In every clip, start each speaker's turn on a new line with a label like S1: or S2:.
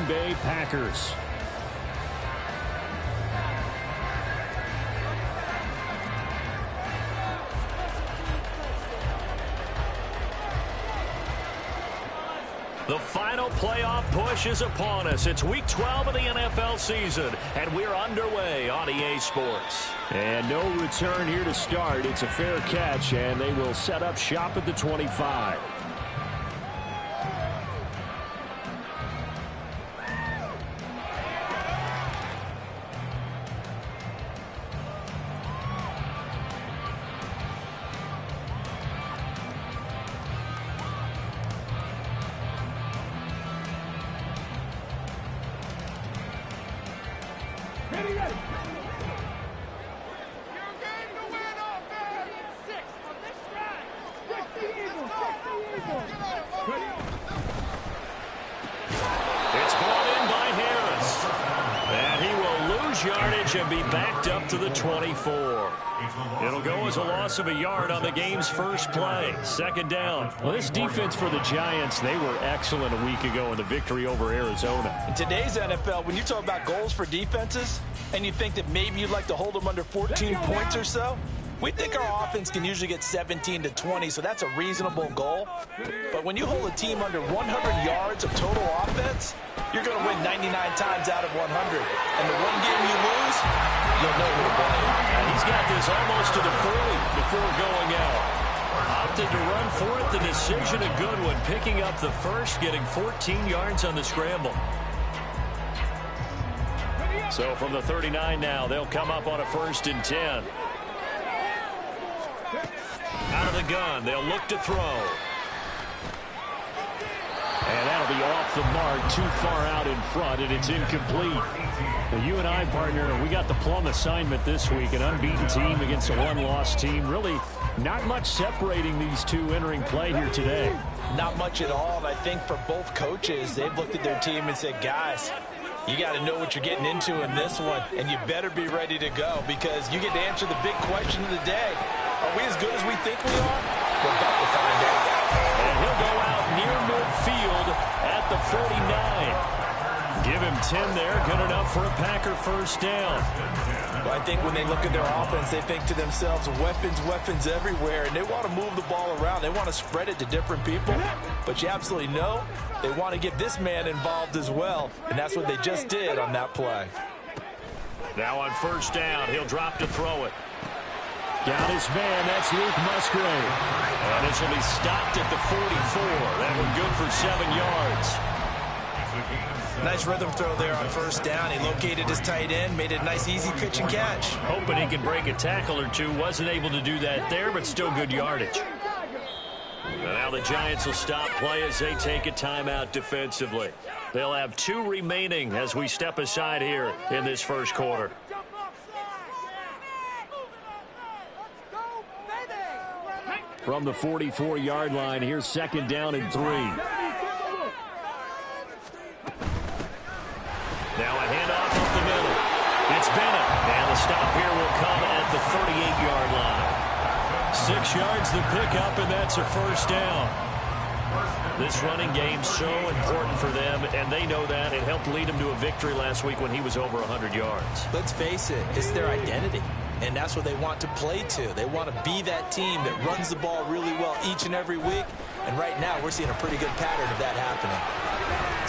S1: Bay Packers.
S2: The final playoff push is upon us. It's Week 12 of the NFL season, and we're underway on EA Sports.
S1: And no return here to start. It's a fair catch, and they will set up shop at the 25.
S2: It's brought in by Harris. And he will lose yardage and be backed up to the 24. It'll go as a loss of a yard on the game's first play. Second down.
S1: Well, this defense for the Giants, they were excellent a week ago in the victory over Arizona.
S3: In today's NFL, when you talk about goals for defenses, and you think that maybe you'd like to hold them under 14 points or so, we think our offense can usually get 17 to 20, so that's a reasonable goal. But when you hold a team under 100 yards of total offense, you're going to win 99 times out of 100. And the one game you lose, you'll know who to blame.
S2: And he's got this almost to the 40 before going out. Opted to run for it. The decision a good one. Picking up the first, getting 14 yards on the scramble. So from the 39 now, they'll come up on a 1st and 10. Out of the gun, they'll look to throw.
S1: And that'll be off the mark, too far out in front, and it's incomplete. Well, you and I, partner, we got the plum assignment this week, an unbeaten team against a one-loss team. Really not much separating these two entering play here today.
S3: Not much at all, and I think for both coaches, they've looked at their team and said, guys, you got to know what you're getting into in this one, and you better be ready to go because you get to answer the big question of the day. Are we as good as we think we are? We're about to find out.
S2: And he'll go out near midfield at the 49. Give him 10 there. Good enough for a Packer first down.
S3: Well, I think when they look at their offense, they think to themselves, weapons everywhere, and they want to move the ball around. They want to spread it to different people. But you absolutely know they want to get this man involved as well, and that's what they just did on that play.
S2: Now on first down, he'll drop to throw it.
S1: Got his man, that's Luke Musgrave.
S2: And this will be stopped at the 44. That one good for 7 yards.
S3: Nice rhythm throw there on first down. He located his tight end, made it a nice, easy pitch and catch.
S2: Hoping he could break a tackle or two. Wasn't able to do that there, but still good yardage. And now the Giants will stop play as they take a timeout defensively. They'll have 2 remaining as we step aside here in this first quarter.
S1: From the 44-yard line, here's 2nd down and 3.
S2: Now a handoff up the middle. It's Bennett. And the stop here will come at the 38-yard line. 6 yards the pickup, and that's a first down. This running game so important for them, and they know that. It helped lead them to a victory last week when he was over 100 yards.
S3: Let's face it, it's their identity. And that's what they want to play to. They want to be that team that runs the ball really well each and every week. And right now, we're seeing a pretty good pattern of that happening.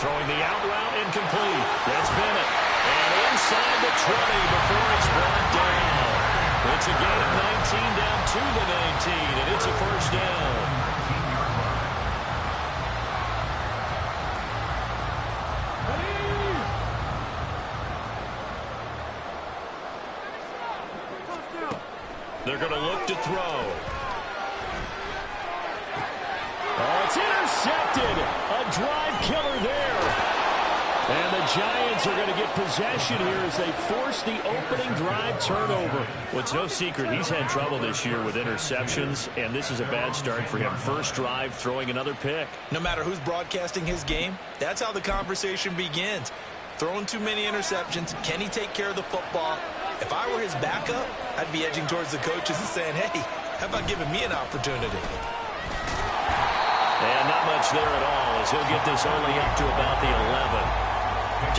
S2: Throwing the out route incomplete. That's Bennett. And inside the 20 before it's brought down. It's a gain of 19 down to the 19, and it's a first down. They're going to look to throw.
S1: Oh, it's intercepted. A drive killer there. And the Giants are going to get possession here as they force the opening drive turnover.
S2: Well, it's no secret he's had trouble this year with interceptions, and this is a bad start for him. First drive, throwing another pick.
S3: No matter who's broadcasting his game, that's how the conversation begins. Throwing too many interceptions. Can he take care of the football? If I were his backup, I'd be edging towards the coaches and saying, hey, how about giving me an opportunity?
S2: And not much there at all as he'll get this only up to about the 11.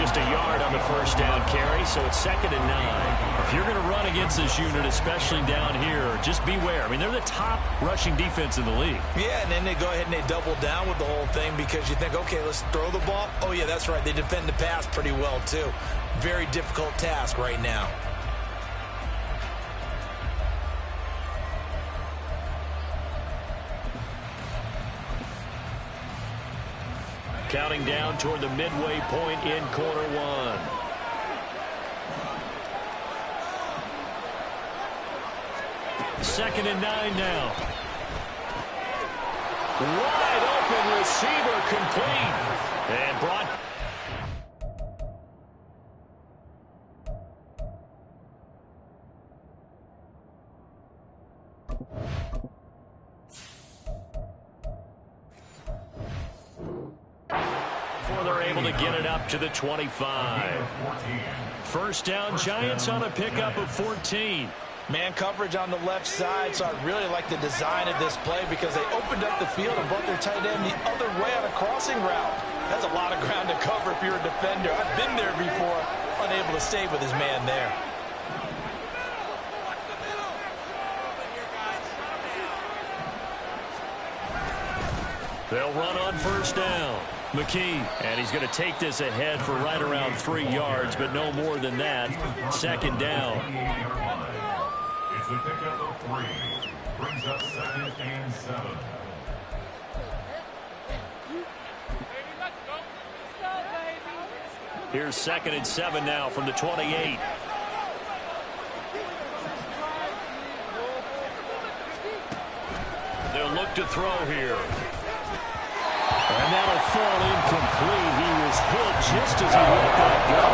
S1: just a yard on the first down carry, so it's 2nd and 9. If you're going to run against this unit, especially down here, just beware. I mean, they're the top rushing defense in the league.
S3: Yeah, and then they go ahead and they double down with the whole thing because you think, okay, let's throw the ball. Oh, yeah, that's right. They defend the pass pretty well, too. Very difficult task right now.
S1: Counting down toward the midway point in quarter one. Second and 9 now. Wide open receiver complete. And brought. Before they're able to get it up to the 25. First down, Giants on a pickup of 14.
S3: Man coverage on the left side, so I really like the design of this play because they opened up the field and brought their tight end the other way on a crossing route. That's a lot of ground to cover if you're a defender. I've been there before, unable to stay with his man there.
S1: They'll run on first down. McKee, and he's going to take this ahead for right around 3 yards, but no more than that. Second down.
S4: It's a pickup of 3. Brings up 2nd and 7.
S1: Here's 2nd and 7 now from the 28. They'll look to throw here. And that'll fall incomplete. He was hit just as he let that go.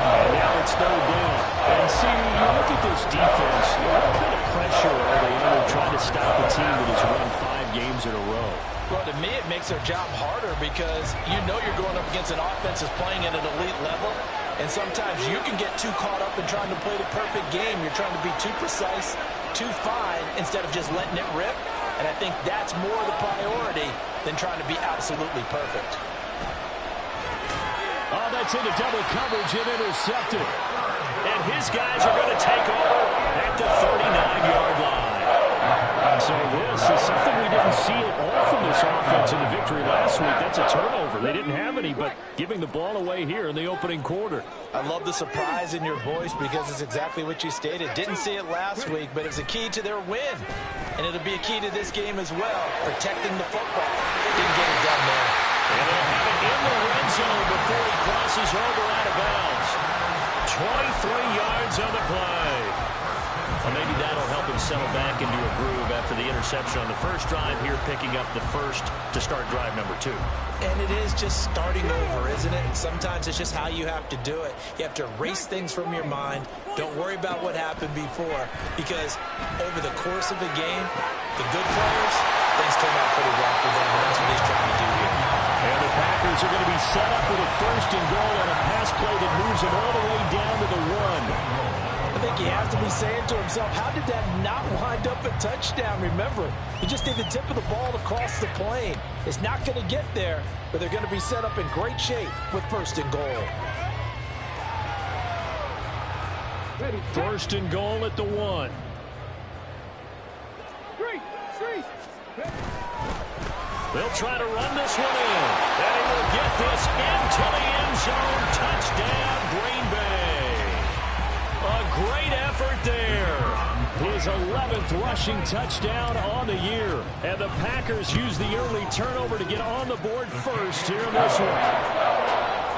S1: And now it's 3rd down. And see, you look at this defense, what kind of pressure are they under trying to stop a team that has won 5 games in a row?
S3: Well, to me, it makes their job harder because you know you're going up against an offense that's playing at an elite level. And sometimes you can get too caught up in trying to play the perfect game. You're trying to be too precise, too fine, instead of just letting it rip. And I think that's more the priority than trying to be absolutely perfect.
S1: Oh, that's into double coverage and intercepted. And his guys are going to take over at the 39-yard line. So this is something we didn't see at all from this offense in the victory last week. That's a turnover. They didn't have any, but giving the ball away here in the opening quarter.
S3: I love the surprise in your voice because it's exactly what you stated. Didn't see it last week, but it's a key to their win. And it'll be a key to this game as well, protecting the football. Didn't get it done there.
S1: And they'll have it in the red zone before he crosses over out of bounds. 23 yards on the play. Well, maybe that'll help him settle back into a groove after the interception on the first drive here, picking up the first to start drive number 2.
S3: And it is just starting over, isn't it? Sometimes it's just how you have to do it. You have to erase things from your mind. Don't worry about what happened before, because over the course of the game, the good players, things turn out pretty well for them, and that's what he's trying to do here.
S1: And the Packers are going to be set up with a 1st and goal on a pass play that moves them all the way down to the 1.
S3: I think he has to be saying to himself, how did that not wind up a touchdown? Remember, he just did the tip of the ball across the plane. It's not going to get there, but they're going to be set up in great shape with 1st and goal.
S1: 1st and goal at the 1. They'll try to run this one in. And he will get this into the end zone. Touchdown, Green Bay. A great effort there. His 11th rushing touchdown on the year. And the Packers use the early turnover to get on the board first here in this one.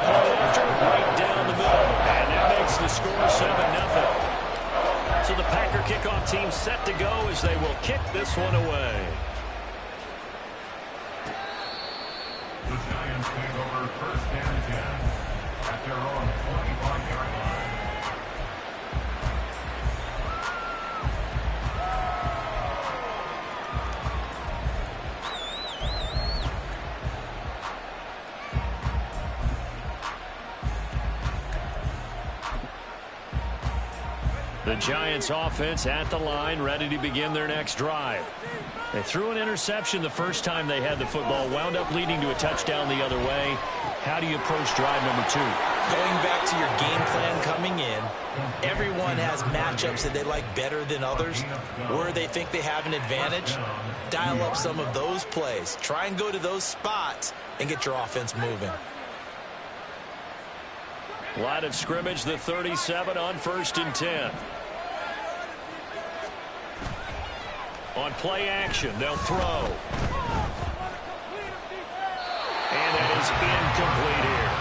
S1: After right down the middle. And that makes the score 7-0. So the Packer kickoff team set to go as they will kick this one away.
S4: The Giants take over 1st and 10 at their own 25-yard line.
S1: The Giants offense at the line, ready to begin their next drive. They threw an interception the first time they had the football, wound up leading to a touchdown the other way. How do you approach drive number 2?
S3: Going back to your game plan coming in, everyone has matchups that they like better than others, where they think they have an advantage. Dial up some of those plays. Try and go to those spots and get your offense moving.
S1: Line of scrimmage, the 37 on 1st and 10. On play action, they'll throw. And that is incomplete here.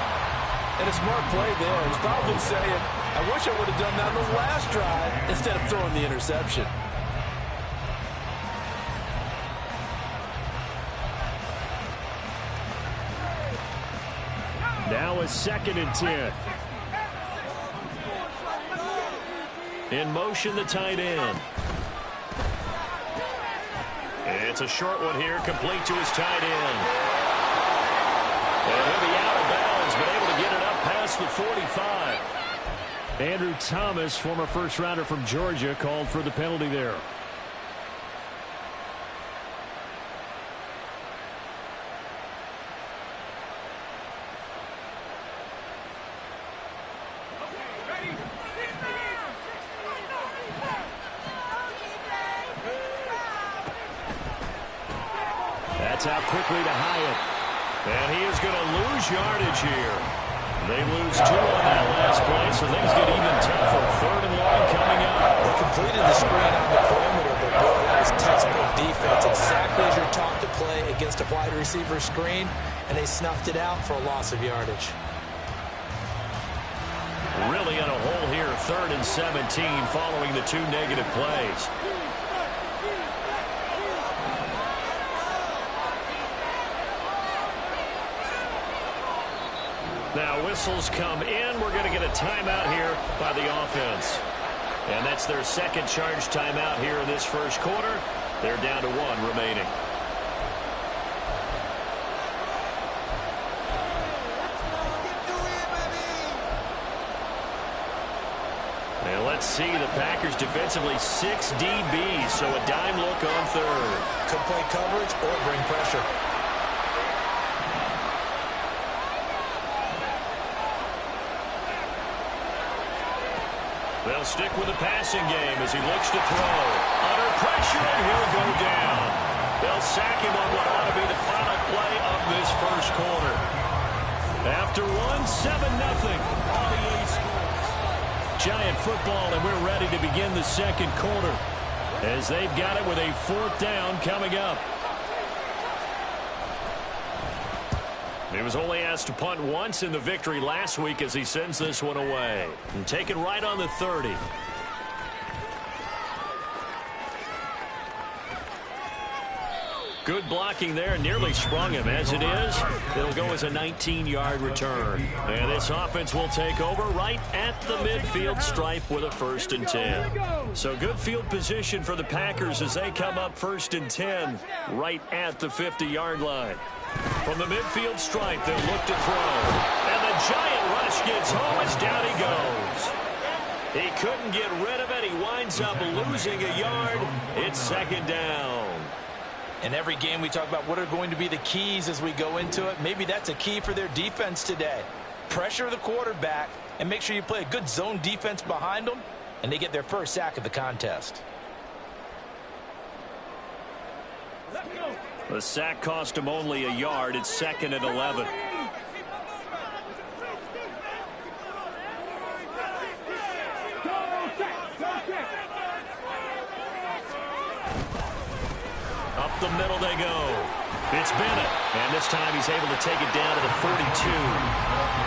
S5: And a smart play there. He's probably saying, I wish I would have done that on the last drive instead of throwing the interception.
S1: Now a 2nd and 10. In motion, the tight end. It's a short one here, complete to his tight end. And he'll be out of bounds, but able to get it up past the 45. Andrew Thomas, former first-rounder from Georgia, called for the penalty there. That's out quickly to Hyatt. And he is going to lose yardage here. They lose 2 on that last play, so things get even tougher. 3rd and long coming up.
S3: They completed the screen on the perimeter, but boy, that was textbook defense. Exactly as you're taught to play against a wide receiver screen, and they snuffed it out for a loss of yardage.
S1: Really in a hole here, 3rd and 17 following the 2 negative plays. Now whistles come in. We're going to get a timeout here by the offense. And that's their 2nd charge timeout here in this 1st quarter. They're down to 1 remaining. And let's see, the Packers defensively 6 DBs, so a dime look on 3rd.
S3: Could play coverage or bring pressure.
S1: They'll stick with the passing game as he looks to throw. Under pressure, and he'll go down. They'll sack him on what ought to be the final play of this 1st quarter. After 7-0. REA Sports. Giant football, and we're ready to begin the 2nd quarter as they've got it with a 4th down coming up. He was only asked to punt once in the victory last week as he sends this one away. And taken right on the 30. Good blocking there. Nearly sprung him. As it is, it'll go as a 19-yard return. And this offense will take over right at the midfield stripe with a 1st and 10. So good field position for the Packers as they come up 1st and 10 right at the 50-yard line. From the midfield stripe, they'll look to throw. And the giant rush gets home as down he goes. He couldn't get rid of it. He winds up losing a yard. It's 2nd down.
S3: In every game, we talk about what are going to be the keys as we go into it. Maybe that's a key for their defense today. Pressure the quarterback and make sure you play a good zone defense behind them, and they get their 1st sack of the contest.
S1: The sack cost him only a yard. It's 2nd and 11. Up the middle they go. It's Bennett. And this time he's able to take it down to the 42.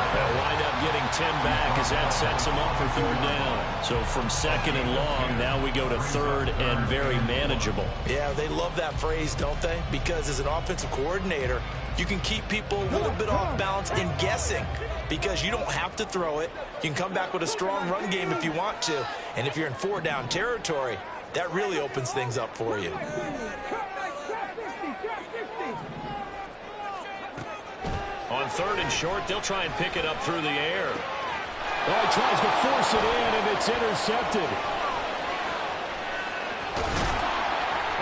S1: They'll wind up getting 10 back as that sets him up for 3rd down. So from 2nd and long, now we go to 3rd and very manageable.
S3: Yeah, they love that phrase, don't they? Because as an offensive coordinator, you can keep people a little bit off balance and guessing because you don't have to throw it. You can come back with a strong run game if you want to. And if you're in 4-down territory, that really opens things up for you.
S1: On 3rd and short, they'll try and pick it up through the air. Oh, he tries to force it in, and it's intercepted.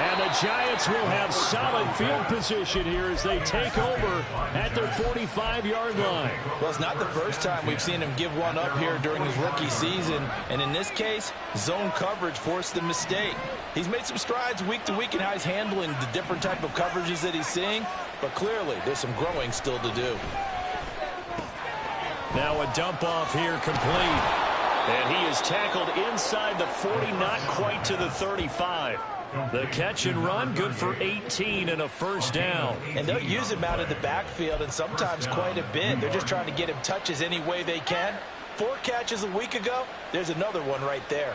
S1: And the Giants will have solid field position here as they take over at their 45-yard line.
S3: Well, it's not the first time we've seen him give one up here during his rookie season. And in this case, zone coverage forced the mistake. He's made some strides week to week in how he's handling the different type of coverages that he's seeing. But clearly, there's some growing still to do.
S1: Now a dump off here complete. And he is tackled inside the 40, not quite to the 35. The catch and run, good for 18 and a first down.
S3: And they'll use him out of the backfield, and sometimes quite a bit. They're just trying to get him touches any way they can. 4 catches a week ago, there's another one right there.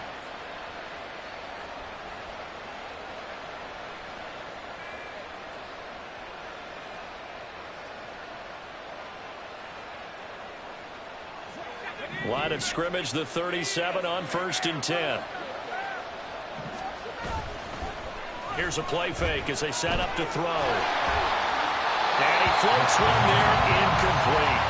S1: Line of scrimmage, the 37 on 1st and 10. Here's a play fake as they set up to throw. And he floats one there, incomplete.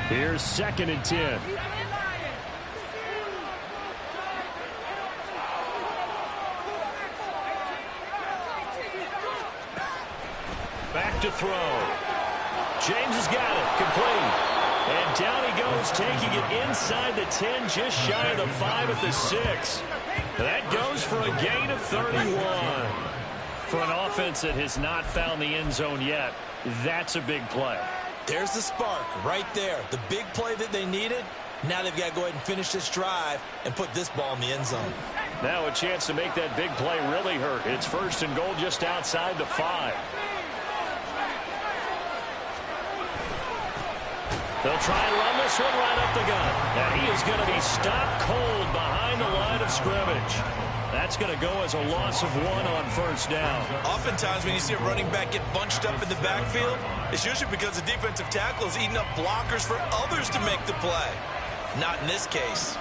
S1: Here's 2nd and 10. Back to throw. James has got it. Complete. And down he goes, taking it inside the 10, just shy of the 5 at the 6. That goes for a gain of 31. For an offense that has not found the end zone yet, that's a big play.
S3: There's the spark right there. The big play that they needed. Now they've got to go ahead and finish this drive and put this ball in the end zone.
S1: Now a chance to make that big play really hurt. It's 1st and goal just outside the 5. They'll try and run this one right up the gut. And he is going to be stopped cold behind the line of scrimmage. That's going to go as a loss of 1 on 1st down.
S3: Oftentimes when you see a running back get bunched up in the backfield, it's usually because the defensive tackle is eating up blockers for others to make the play. Not in this case.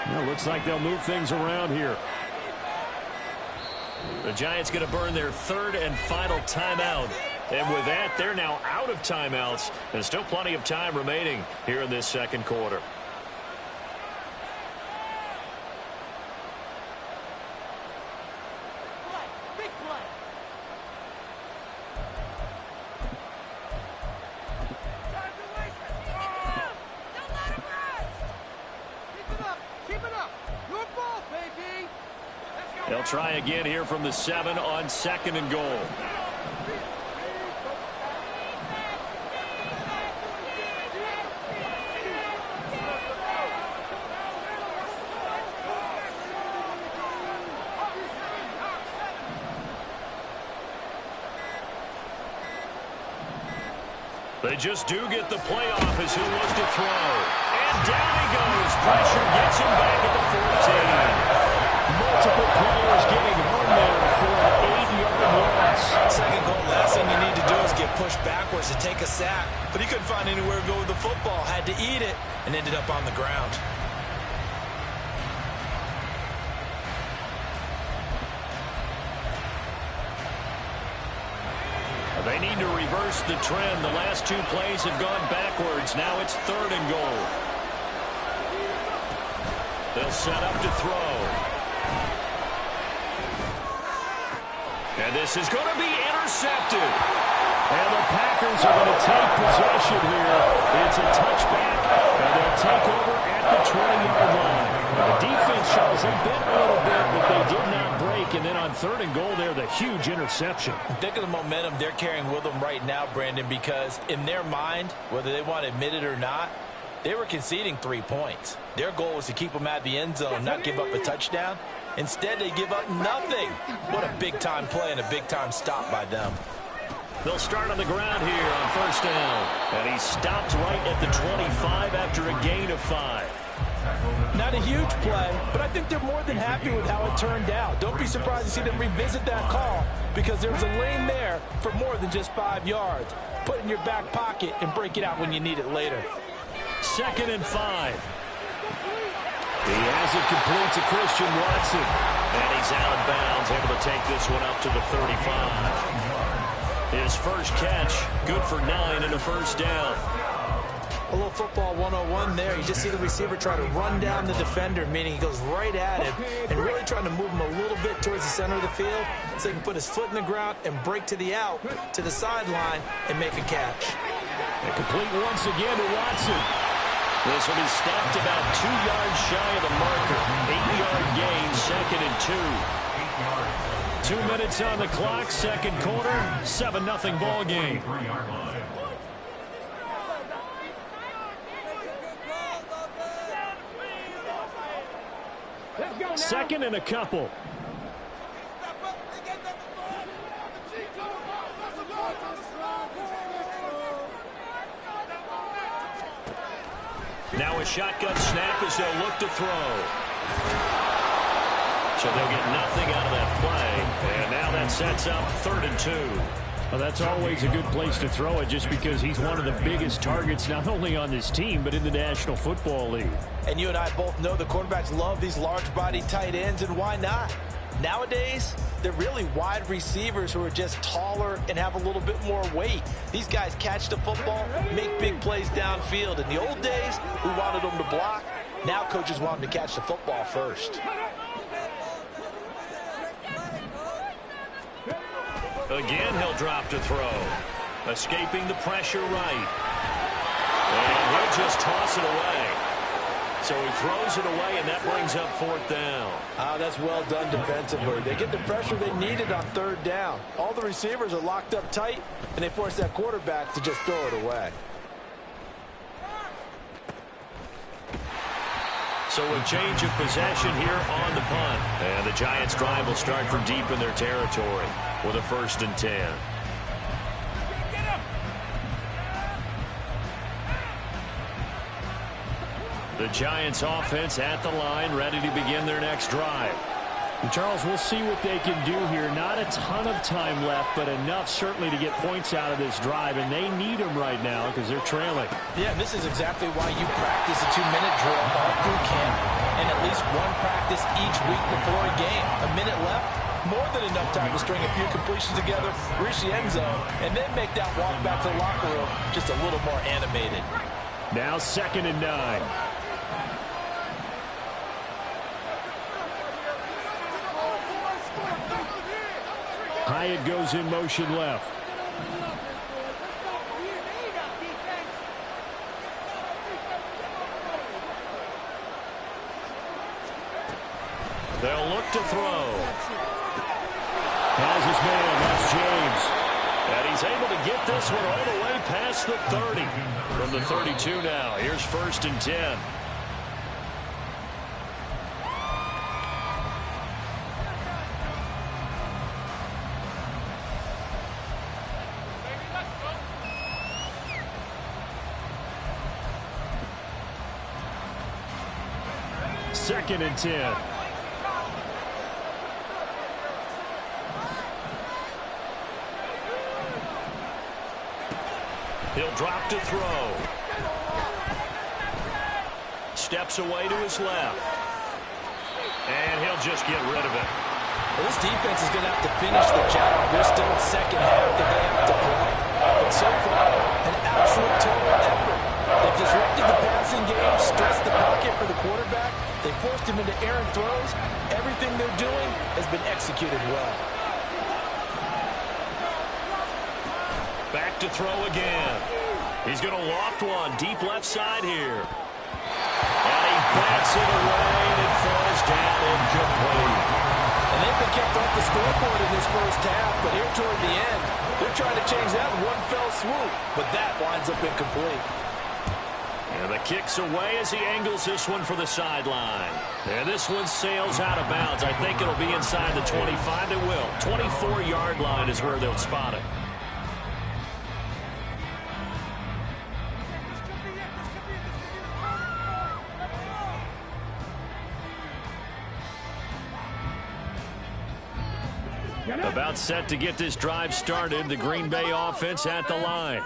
S1: Well, looks like they'll move things around here. The Giants going to burn their 3rd and final timeout. And with that, they're now out of timeouts. There's still plenty of time remaining here in this 2nd quarter. They'll try again here from the 7 on 2nd and goal. They just do get the playoff as he'll look to throw. And down he goes. Pressure gets him back at the 14. Multiple players getting home there for an 8-yard loss.
S3: 2nd goal, last thing you need to do is get pushed backwards to take a sack. But he couldn't find anywhere to go with the football. Had to eat it and ended up on the ground.
S1: They need to reverse the trend. The last 2 plays have gone backwards. Now it's 3rd and goal. They'll set up to throw. And this is going to be intercepted. And the Packers are going to take possession here. It's a touchback, and they'll take over at the 20-yard line. The defense shows they bit a little bit, but they did not break. And then on 3rd and goal there, the huge interception.
S3: Think of the momentum they're carrying with them right now, Brandon, because in their mind, whether they want to admit it or not, they were conceding 3 points. Their goal was to keep them at the end zone, not give up a touchdown. Instead, they give up nothing. What a big-time play and a big-time stop by them.
S1: They'll start on the ground here on 1st down. And he stopped right at the 25 after a gain of 5.
S3: Not a huge play, but I think they're more than happy with how it turned out. Don't be surprised to see them revisit that call because there was a lane there for more than just 5 yards. Put it in your back pocket and break it out when you need it later.
S1: 2nd and 5. He has it complete to Christian Watson. And he's out of bounds, able to take this one up to the 35. His first catch, good for 9 and a first down.
S3: A little football 101 there. You just see the receiver try to run down the defender, meaning he goes right at him and really trying to move him a little bit towards the center of the field so he can put his foot in the ground and break to the out, to the sideline, and make a catch.
S1: And complete once again to Watson. This will be stopped about 2 yards shy of the marker. 8-yard gain, 2nd and 2. 2 minutes on the clock, second quarter, 7-0 ball game.
S4: 3-yard line.
S1: 2nd and a couple. Now a shotgun snap as they'll look to throw. So they'll get nothing out of that play. And now that sets up 3rd and 2. Well, that's always a good place to throw it just because he's one of the biggest targets not only on this team but in the National Football League.
S3: And you and I both know the quarterbacks love these large-bodied tight ends, and why not? Nowadays, they're really wide receivers who are just taller and have a little bit more weight. These guys catch the football, make big plays downfield. In the old days, we wanted them to block. Now coaches want them to catch the football first.
S1: Again, he'll drop to throw. Escaping the pressure right. And he'll just toss it away. So he throws it away, and that brings up 4th down.
S3: That's well done defensively. They get the pressure they needed on 3rd down. All the receivers are locked up tight, and they force that quarterback to just throw it away.
S1: So a change of possession here on the punt. And the Giants' drive will start from deep in their territory with a 1st and 10. The Giants' offense at the line, ready to begin their next drive. And Charles, we'll see what they can do here. Not a ton of time left, but enough certainly to get points out of this drive, and they need them right now because they're trailing.
S3: Yeah, and this is exactly why you practice a 2-minute drill all through camp and at least one practice each week before a game. A minute left, more than enough time to string a few completions together, reach the end zone, and then make that walk back to the locker room just a little more animated.
S1: Now 2nd and 9. Hyatt goes in motion left. They'll look to throw. Has his man, that's James. And he's able to get this one all the way past the 30. From the 32 now, here's 1st and 10. Second and 10. He'll drop to throw. Steps away to his left. And he'll just get rid of it.
S3: Well, this defense is going to have to finish the job. There's still a second half that they have to play. But so far, an absolute total effort. They've disrupted the passing game, stressed the pocket for the quarterback. They forced him into errant throws. Everything they're doing has been executed well.
S1: Back to throw again. He's going to loft one deep left side here. And he bats it away, and it falls down incomplete.
S3: And they've been kept off the scoreboard in this first half, but here toward the end, they're trying to change that in one fell swoop. But that winds up incomplete.
S1: And the kick's away as he angles this one for the sideline. And this one sails out of bounds. I think it'll be inside the 25. It will. 24-yard line is where they'll spot it. About set to get this drive started. The Green Bay offense at the line.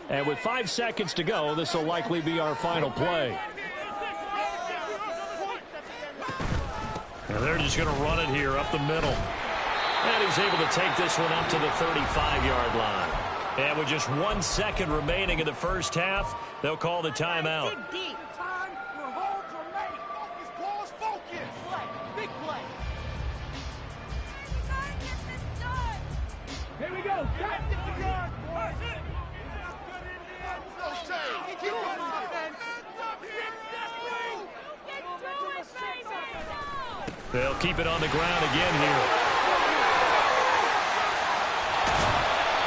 S1: And with 5 seconds to go, this will likely be our final play. And they're just going to run it here up the middle. And he's able to take this one up to the 35-yard line. And with just 1 second remaining in the first half, they'll call the timeout.
S6: Here we go.
S1: They'll keep it on the ground again here.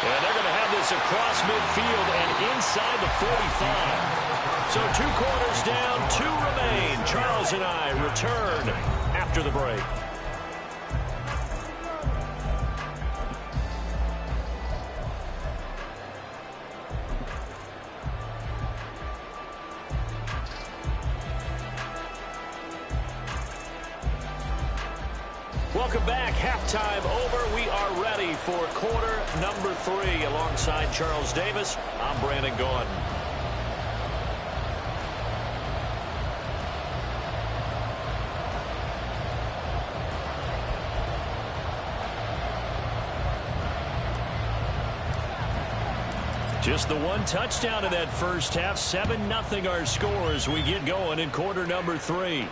S1: And they're going to have this across midfield and inside the 45. So 2 quarters down, 2 remain. Charles and I return after the break. Welcome back. Halftime over. We are ready for quarter number 3. Alongside Charles Davis, I'm Brandon Gaudin. Just the 1 touchdown in that first half. 7-0 our score as we get going in quarter number 3.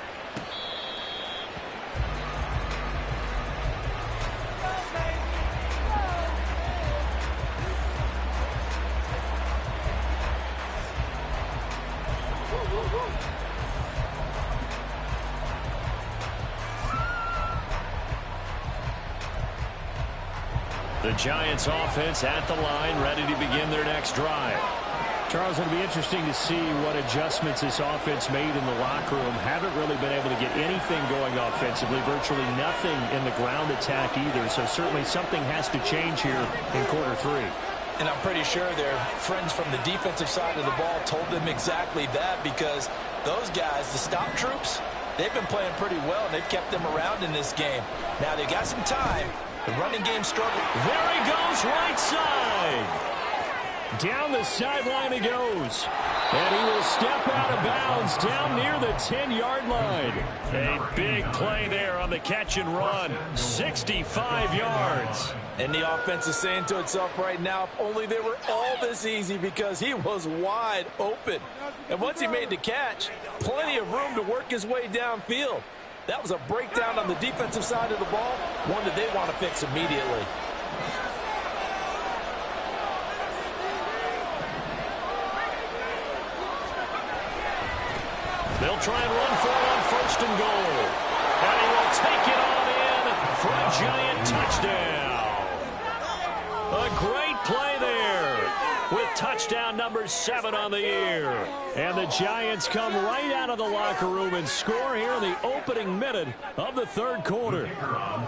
S1: The Giants offense at the line, ready to begin their next drive. Charles, it'll be interesting to see what adjustments this offense made in the locker room. Haven't really been able to get anything going offensively, virtually nothing in the ground attack either. So certainly something has to change here in quarter 3.
S3: And I'm pretty sure their friends from the defensive side of the ball told them exactly that, because those guys, the stop troops, they've been playing pretty well, and they've kept them around in this game. Now they've got some time. The running game struggle.
S1: There he goes, right side. Down the sideline he goes. And he will step out of bounds down near the 10-yard line. A big play there on the catch and run. 65 yards.
S3: And the offense is saying to itself right now, if only they were all this easy, because he was wide open. And once he made the catch, plenty of room to work his way downfield. That was a breakdown on the defensive side of the ball, one that they want to fix immediately.
S1: They'll try and run for it on 1st and goal. And he will take it on in for a Giant touchdown. A great play there with touchdown number 7 on the year. And the Giants come right out of the locker room and score here in the opening minute of the 3rd quarter.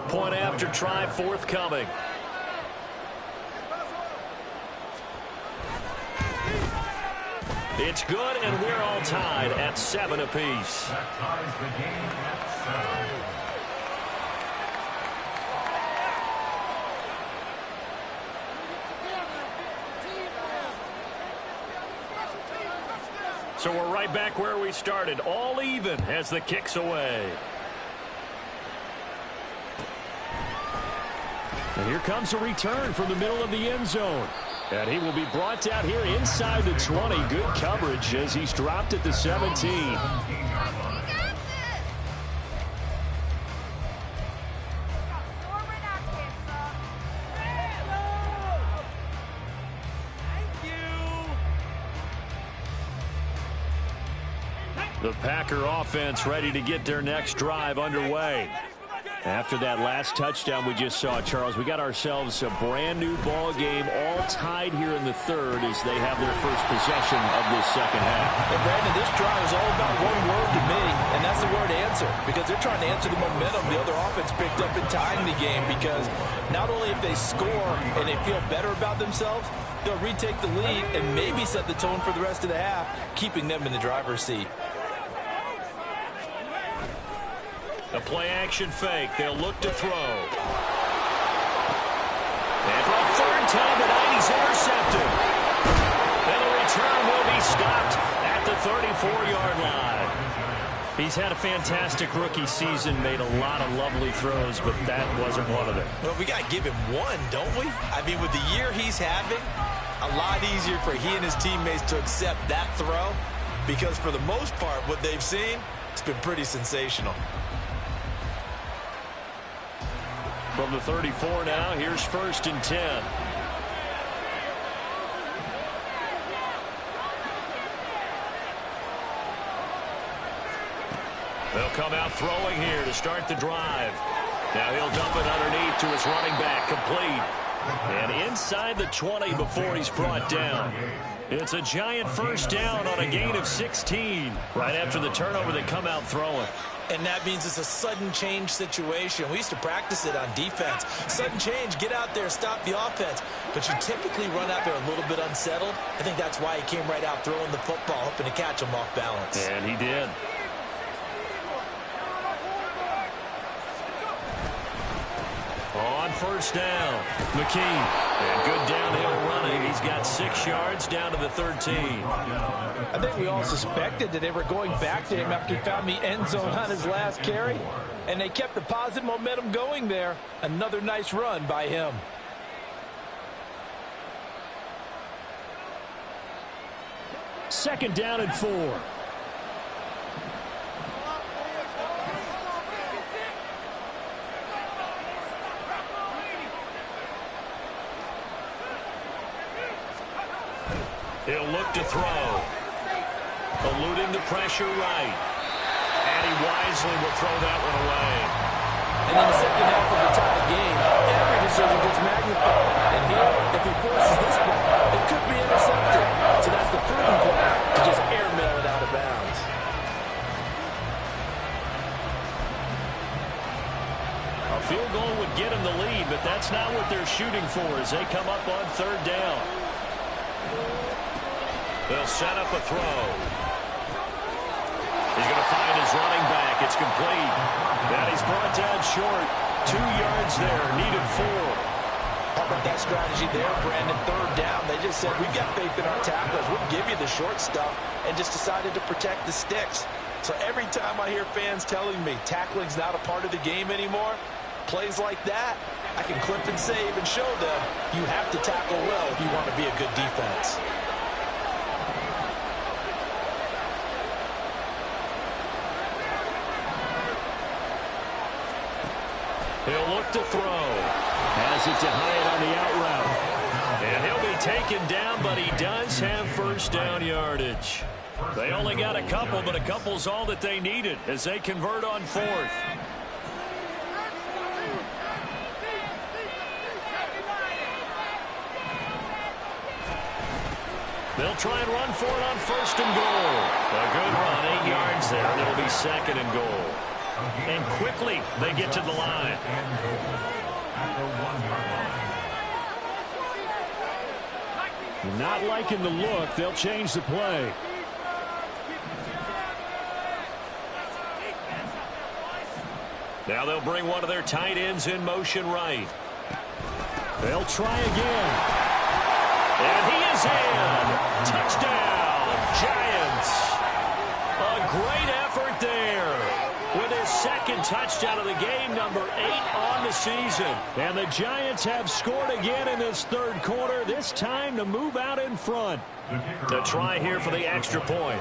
S1: Point after try forthcoming. It's good, and we're all tied at 7 apiece.
S4: That ties the game at 7.
S1: So we're right back where we started, all even as the kick's away. And here comes a return from the middle of the end zone. And he will be brought down here inside the 20. Good coverage as he's dropped at the 17. The Packer offense ready to get their next drive underway. After that last touchdown we just saw, Charles, we got ourselves a brand new ball game, all tied here in the 3rd as they have their first possession of this 2nd half.
S3: And Brandon, this drive is all about one word to me, and that's the word answer, because they're trying to answer the momentum the other offense picked up in tying the game, because not only if they score and they feel better about themselves, they'll retake the lead and maybe set the tone for the rest of the half, keeping them in the driver's seat.
S1: A play-action fake. They'll look to throw.
S2: And for a third time tonight, he's intercepted. And the return will be stopped at the 34-yard line.
S1: He's had a fantastic rookie season, made a lot of lovely throws, but that wasn't one of them.
S3: Well, we got to give him one, don't we? I mean, with the year he's having, a lot easier for he and his teammates to accept that throw because for the most part, what they've seen, it's been pretty sensational.
S2: From the 34 now, here's 1st and 10. They'll come out throwing here to start the drive. Now he'll dump it underneath to his running back, complete. And inside the 20 before he's brought down. It's a giant first down on a gain of 16. Right after the turnover, they come out throwing.
S3: And that means it's a sudden change situation. We used to practice it on defense. Sudden change, get out there, stop the offense. But you typically run out there a little bit unsettled. I think that's why he came right out throwing the football, hoping to catch him off balance.
S2: And he did. On first down, McKee. And good downhill running. He's got 6 yards down to the 13.
S5: I think we all suspected that they were going back to him after he found the end zone on his last carry. And they kept the positive momentum going there. Another nice run by him.
S1: Second down and 4.
S2: He'll look to throw. Eluding the pressure right. And he wisely will throw that one away.
S5: And in the second half of the tie game, every decision gets magnified. And here, if he forces this ball, it could be intercepted. So that's the prudent play to just airmail it out of bounds.
S2: A field goal would get him the lead, but that's not what they're shooting for as they come up on 3rd down. They'll set up a throw. He's going to find his running back. It's complete. And he's brought down short. 2 yards there. Needed 4.
S3: How about that strategy there, Brandon? 3rd down. They just said, we've got faith in our tacklers. We'll give you the short stuff, and just decided to protect the sticks. So every time I hear fans telling me tackling's not a part of the game anymore, plays like that, I can clip and save and show them you have to tackle well if you want to be a good defense.
S2: He'll look to throw.
S1: Has it to Hyatt on the out route.
S2: And he'll be taken down, but he does have first down yardage. They only got a couple, but a couple's all that they needed as they convert on 4th. They'll try and run for it on 1st and goal. A good run, 8 yards there, and it'll be 2nd and goal. And quickly, they get to the line.
S1: Not liking the look. They'll change the play.
S2: Now they'll bring one of their tight ends in motion right.
S1: They'll try again.
S2: And he is in. Touchdown, Giants. A great effort there. With his 2nd touchdown of the game, number 8 on the season.
S1: And the Giants have scored again in this 3rd quarter, this time to move out in front.
S2: To try here for the extra point.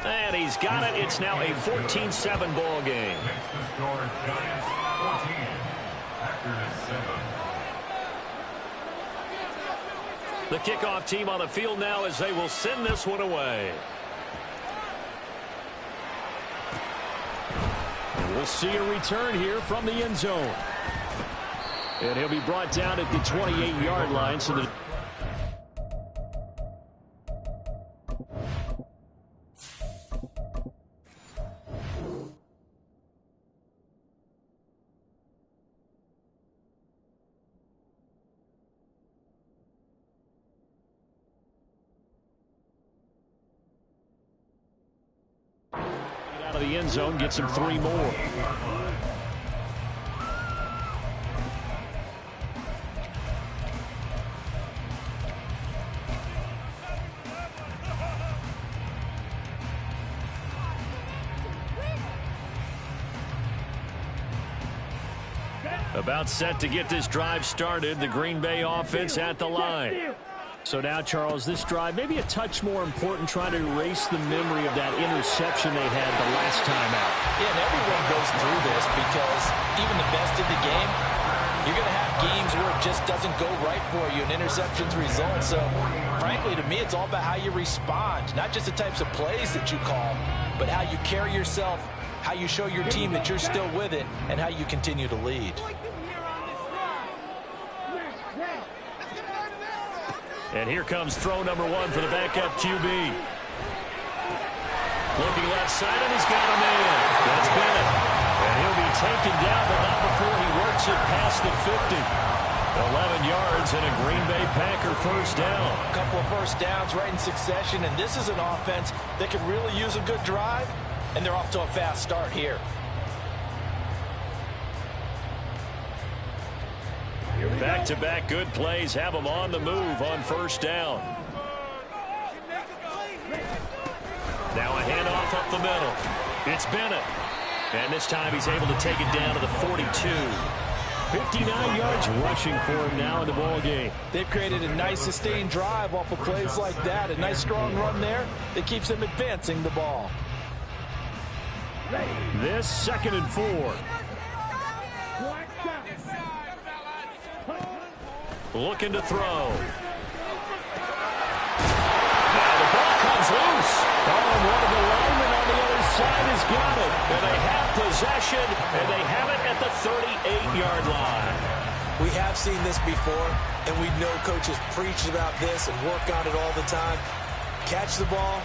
S2: And he's got it. It's now a 14-7 ball game.
S4: Makes the score Giants 14, Packers 7.
S2: The kickoff team on the field now as they will send this one away.
S1: And we'll see a return here from the end zone. And he'll be brought down at the 28-yard line. So the of the end zone, gets him 3 more. About set to get this drive started. The Green Bay offense at the line. So now, Charles, this drive maybe a touch more important, trying to erase the memory of that interception they had the last time out.
S3: Yeah, and everyone goes through this because even the best in the game, you're going to have games where it just doesn't go right for you and interceptions result. So, frankly, to me, it's all about how you respond, not just the types of plays that you call, but how you carry yourself, how you show your team that you're still with it, and how you continue to lead.
S1: And here comes throw number 1 for the backup QB. Looking left side, and he's got him in. That's Bennett. And he'll be taken down, but not before he works it past the 50. 11 yards and a Green Bay Packer first down.
S3: A couple of first downs right in succession, and this is an offense that could really use a good drive, and they're off to a fast start here.
S1: Back-to-back good plays have them on the move on first down. Now a handoff up the middle. It's Bennett. And this time he's able to take it down to the 42. 59 yards rushing for him now in the ball game.
S3: They've created a nice sustained drive off of plays like that. A nice strong run there that keeps them advancing the ball.
S1: This 2nd and 4. Looking to throw. Now the ball comes loose. Oh, and one of the linemen on the other side has got it. And they have possession, and they have it at the 38-yard line.
S5: We have seen this before, and we know coaches preach about this and work on it all the time. Catch the ball.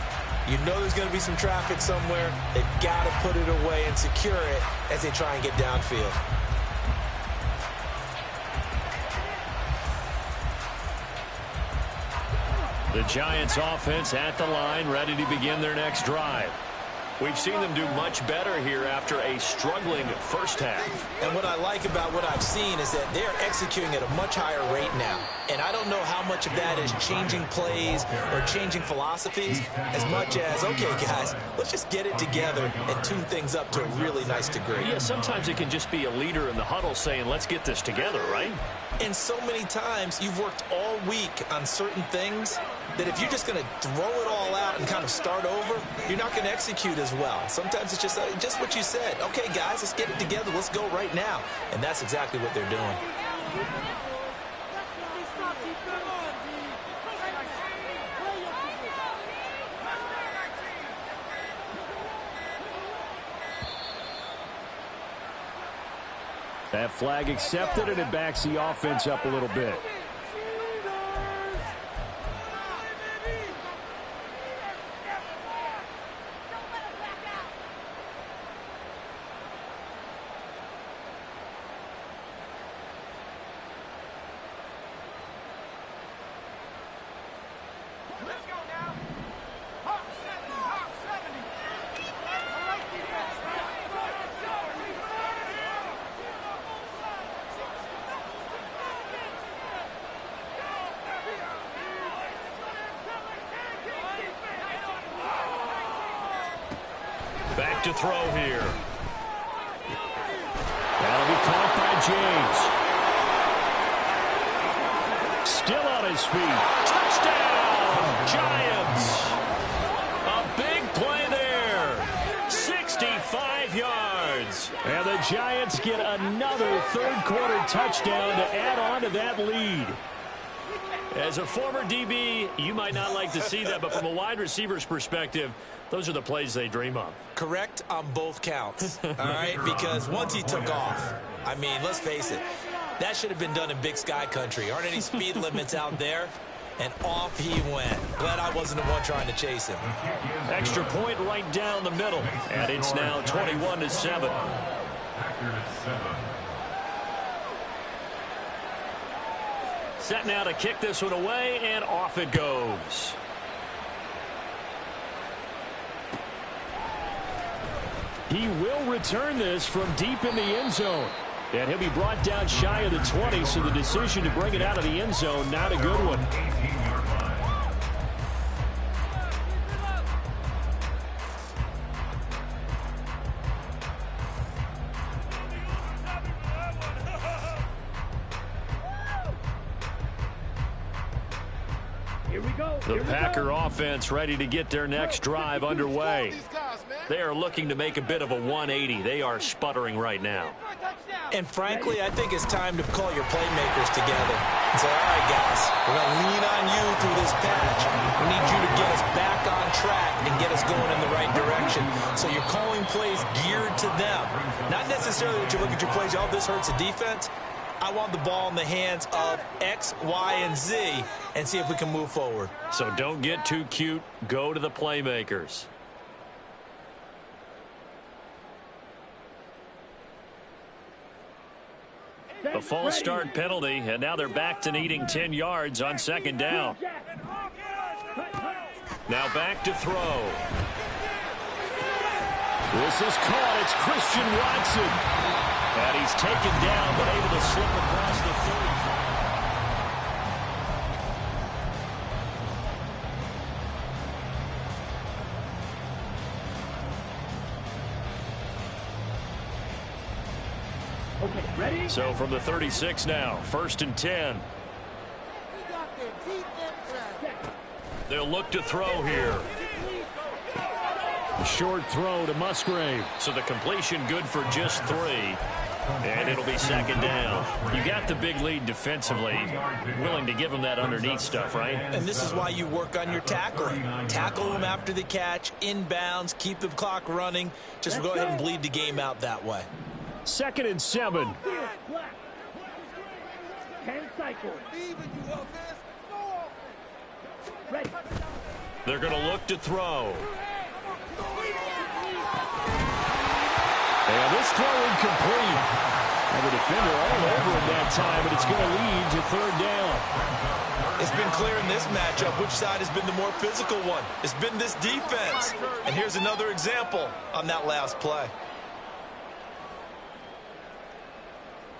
S5: You know there's going to be some traffic somewhere. They've got to put it away and secure it as they try and get downfield.
S1: The Giants offense at the line, ready to begin their next drive. We've seen them do much better here after a struggling first half.
S5: And what I like about what I've seen is that they're executing at a much higher rate now. And I don't know how much of that is changing plays or changing philosophies as much as, okay, guys, let's just get it together and tune things up to a really nice degree.
S1: Yeah, sometimes it can just be a leader in the huddle saying, let's get this together, right?
S5: And so many times you've worked all week on certain things that if you're just going to throw it all out and kind of start over, you're not going to execute as well. Sometimes it's just what you said. Okay, guys, let's get it together. Let's go right now. And that's exactly what they're doing.
S1: That flag accepted, and it backs the offense up a little bit. Back to throw here. That'll be caught by James. Still on his feet. Touchdown, Giants. A big play there. 65 yards. And the Giants get another third-quarter touchdown to add on to that lead. As a former DB, you might not like to see that, but from a wide receiver's perspective, those are the plays they dream of.
S5: Correct on both counts, all right? Because once he took off, I mean, let's face it, that should have been done in Big Sky country. Aren't any speed limits out there? And off he went. Glad I wasn't the one trying to chase him.
S1: Extra point right down the middle, and it's now 21-7. Set now to kick this one away, and off it goes. He will return this from deep in the end zone. And he'll be brought down shy of the 20, so the decision to bring it out of the end zone, not a good one. The Packer offense ready to get their next drive underway. They are looking to make a bit of a 180. They are sputtering right now.
S3: And frankly, I think it's time to call your playmakers together and say, all right, guys, we're going to lean on you through this patch. We need you to get us back on track and get us going in the right direction. So you're calling plays geared to them. Not necessarily that you look at your plays, oh, this hurts the defense. I want the ball in the hands of X, Y, and Z and see if we can move forward.
S1: So don't get too cute. Go to the playmakers. A false start penalty, and now they're back to needing 10 yards on second down. Now back to throw. This is caught. It's Christian Watson. And he's taken down, but able to slip across the 30.
S6: Okay, ready?
S1: So from the 36 now, 1st and 10. They'll look to throw here. A short throw to Musgrave. So the completion good for just 3. And it'll be second down. You got the big lead defensively. Willing to give them that underneath stuff, right?
S3: And this is why you work on your tackling. Tackle them after the catch, inbounds, keep the clock running. Just go ahead and bleed the game out that way.
S1: 2nd and 7.
S6: 10 cycles. Ready.
S1: They're going to look to throw. And this throw incomplete. And the defender all over him that time, but it's going to lead to 3rd down.
S3: It's been clear in this matchup which side has been the more physical one. It's been this defense. And here's another example on that last play.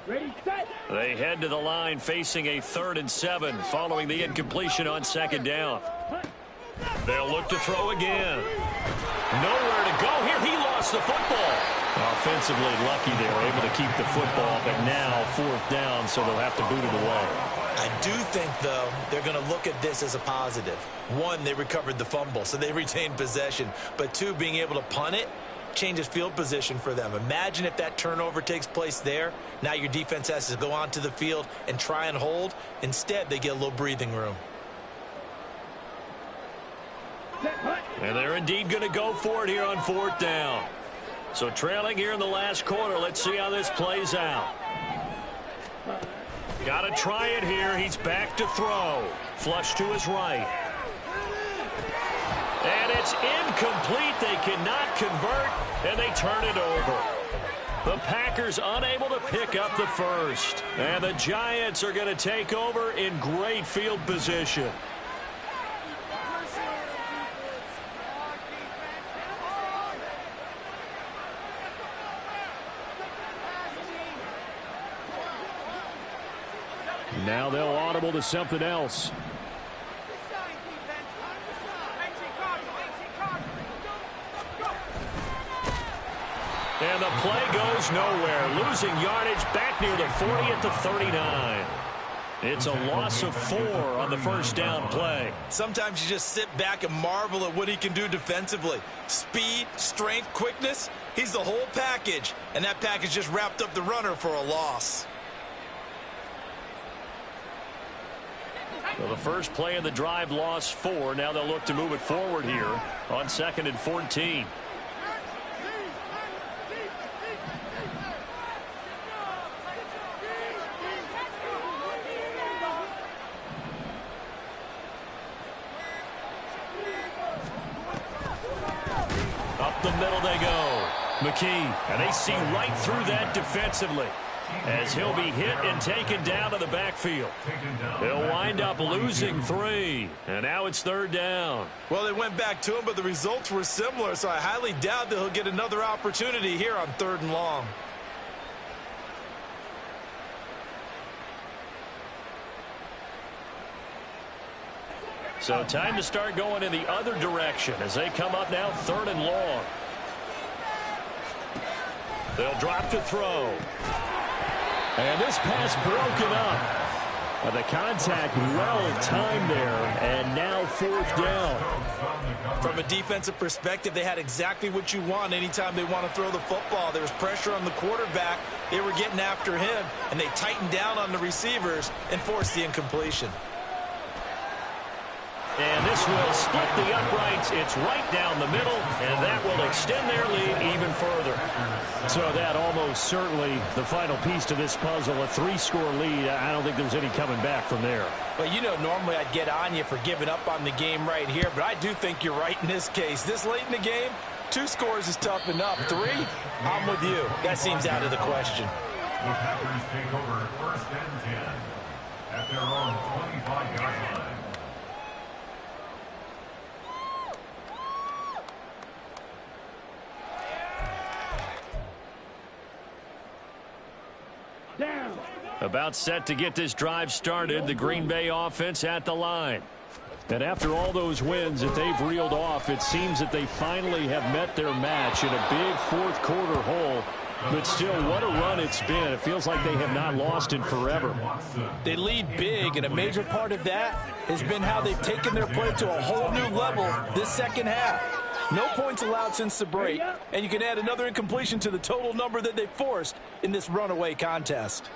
S6: Ready, set.
S1: They head to the line facing a 3rd and 7 following the incompletion on second down. They'll look to throw again. Nowhere to go here. He lost the football. Offensively lucky they were able to keep the football, but now 4th down, so they'll have to boot it away.
S3: I do think, though, they're going to look at this as a positive. 1, they recovered the fumble, so they retained possession. But 2, being able to punt it changes field position for them. Imagine if that turnover takes place there. Now your defense has to go onto the field and try and hold. Instead, they get a little breathing room.
S1: And they're indeed going to go for it here on 4th down. So trailing here in the last quarter. Let's see how this plays out. Got to try it here. He's back to throw. Flush to his right. And it's incomplete. They cannot convert, and they turn it over. The Packers unable to pick up the first. And the Giants are going to take over in great field position. Now they'll audible to something else. And the play goes nowhere. Losing yardage back near the 40 at the 39. It's a loss of 4 on the 1st down play.
S3: Sometimes you just sit back and marvel at what he can do defensively. Speed, strength, quickness. He's the whole package. And that package just wrapped up the runner for a loss.
S1: Well, the first play of the drive lost 4. Now they'll look to move it forward here on 2nd and 14. Up the middle they go. McKee, and they see right through that defensively.
S2: as he'll be hit and taken down to the backfield. He'll wind up losing 3, and now it's 3rd down.
S3: Well, they went back to him, but the results were similar, so I highly doubt that he'll get another opportunity here on 3rd and long.
S2: So time to start going in the other direction as they come up now 3rd and long. They'll drop to throw. And this pass broken up. The contact well timed there, and now 4th down.
S3: From a defensive perspective, they had exactly what you want anytime they want to throw the football. There was pressure on the quarterback. They were getting after him, and they tightened down on the receivers and forced the incompletion.
S2: And this will split the uprights. It's right down the middle, and that will extend their lead even further.
S1: So that almost certainly the final piece to this puzzle, a 3-score lead. I don't think there's any coming back from there.
S3: Well, you know, normally I'd get on you for giving up on the game right here, but I do think you're right in this case. This late in the game, 2 scores is tough enough. 3, I'm with you. That seems out of the question.
S4: The Packers take over 1st and 10 at their own 25-yard line.
S6: Down.
S2: About set to get this drive started, the Green Bay offense at the line.
S1: And after all those wins that they've reeled off, it seems that they finally have met their match in a big 4th quarter hole. But still, what a run it's been. It feels like they have not lost in forever.
S3: They lead big, and a major part of that has been how they've taken their play to a whole new level this second half. No points allowed since the break, and you can add another incompletion to the total number that they forced in this runaway contest.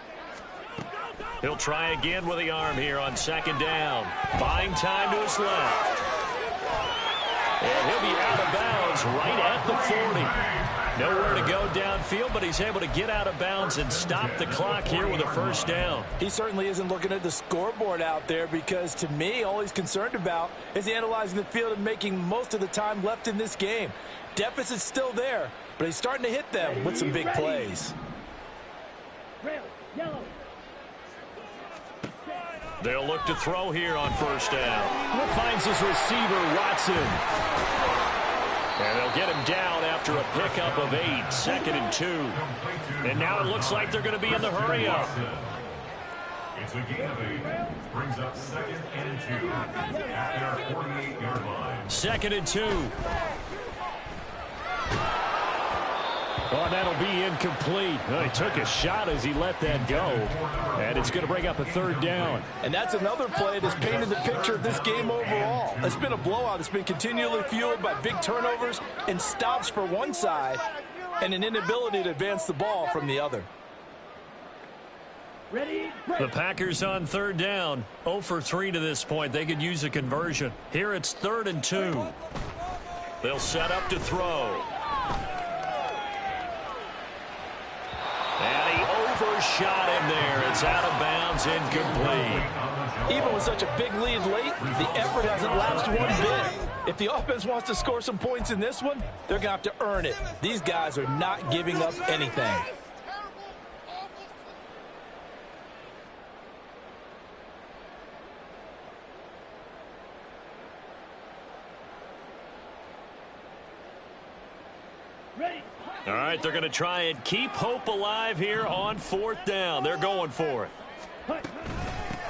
S2: He'll try again with the arm here on 2nd down. Buying time to his left. And he'll be out of bounds right at the 40. Nowhere to go downfield, but he's able to get out of bounds and stop the clock here with a 1st down.
S3: He certainly isn't looking at the scoreboard out there because, to me, all he's concerned about is analyzing the field and making most of the time left in this game. Deficit's still there, but he's starting to hit them with some big plays.
S6: Red, yellow.
S2: They'll look to throw here on 1st down.
S1: Finds his receiver, Watson.
S2: And they'll get him down after a pickup of 8, 2nd and 2. And now it looks like they're going to be in the hurry-up.
S4: It's a gain of 8. Brings up 2nd and 2 at their 48-yard line.
S2: 2nd and 2.
S1: Oh, that'll be incomplete. Well, he took a shot as he let that go. And it's going to bring up a 3rd down.
S3: And that's another play that's painted the picture of this game overall. It's been a blowout. It's been continually fueled by big turnovers and stops for one side and an inability to advance the ball from the other.
S6: Ready,
S2: The Packers on 3rd down. 0 for 3 to this point. They could use a conversion. Here it's 3rd and 2. They'll set up to throw. And he overshot him there. It's out of bounds, incomplete.
S3: Even with such a big lead late, the effort hasn't lapsed one bit. If the offense wants to score some points in this one, they're going to have to earn it. These guys are not giving up anything.
S6: ready.
S2: All right, they're going to try and keep hope alive here on 4th down. They're going for it.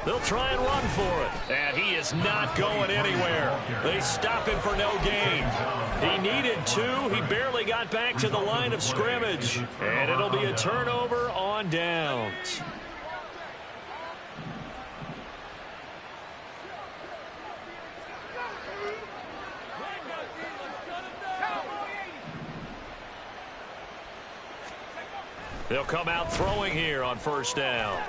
S2: They'll try and run for it. And he is not going anywhere. They stop him for no gain. He needed 2. He barely got back to the line of scrimmage. And it'll be a turnover on downs. They'll come out throwing here on 1st down.